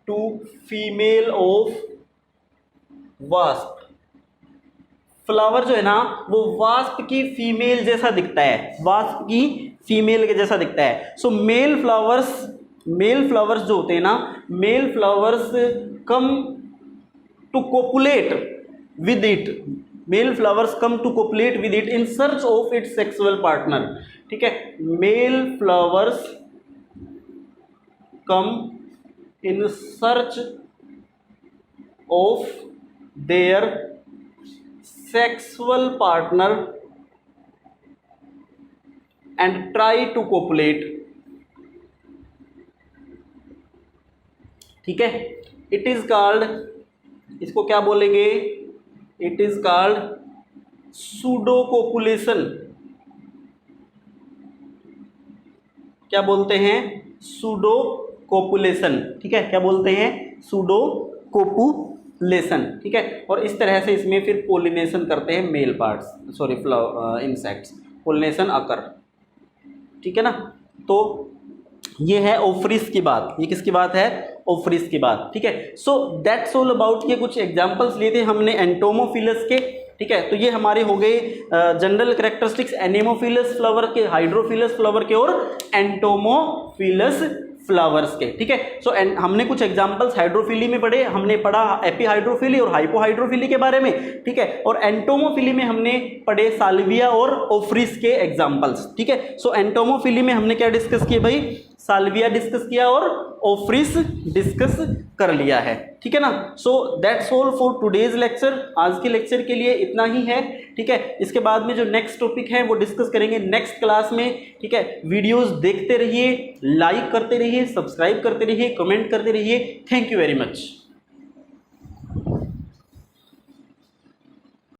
to female of wasp. Flower जो है ना वो वास्प की फीमेल जैसा दिखता है, वास्प की फीमेल के जैसा दिखता है। सो मेल फ्लावर्स जो होते हैं ना, male flowers come to copulate with it, male flowers come to copulate with it in search of its sexual partner. ठीक है, male flowers come in search of their sexual partner and try to copulate। ठीक है, it is called, इसको क्या बोलेंगे, it is called सूडोकोपुलेशन। क्या बोलते हैं, सूडोकोपुलेशन। ठीक है, क्या बोलते हैं, सूडोकोपुलेशन। ठीक है, और इस तरह से इसमें फिर पोलिनेशन करते हैं male parts, sorry insects, pollination occur. ठीक है ना, तो ये है ओफ्रिस की बात, ये किसकी बात है, ओफ्रिस की बात। ठीक है, सो दैट्स ऑल अबाउट, ये कुछ एग्जांपल्स लिए थे हमने एंटोमोफिलस के। ठीक है, तो ये हमारे हो गए जनरल कैरेक्टरिस्टिक्स एनेमोफिलस फ्लावर के, हाइड्रोफिलस फ्लावर के और एंटोमोफिलस फ्लावर्स के। ठीक है, सो हमने कुछ एग्जांपल्स हाइड्रोफिली में पढ़े, हमने पढ़ा एपीहाइड्रोफिली और हाइपोहाइड्रोफिली के बारे में। ठीक है, और एंटोमोफिली में हमने पढ़े साल्विया और ओफ्रिस के एग्जांपल्स। ठीक है, सो एंटोमोफिली में हमने क्या डिस्कस किया भाई, साल्विया डिस्कस किया और ओफ्रिस डिस्कस कर लिया है। ठीक है ना, so that's all for today's lecture. आज के लेक्चर के लिए इतना ही है। ठीक है, इसके बाद में जो नेक्स्ट टॉपिक है वो डिस्कस करेंगे नेक्स्ट क्लास में। ठीक है, वीडियोस देखते रहिए, लाइक करते रहिए, सब्सक्राइब करते रहिए, कमेंट करते रहिए। Thank you very much.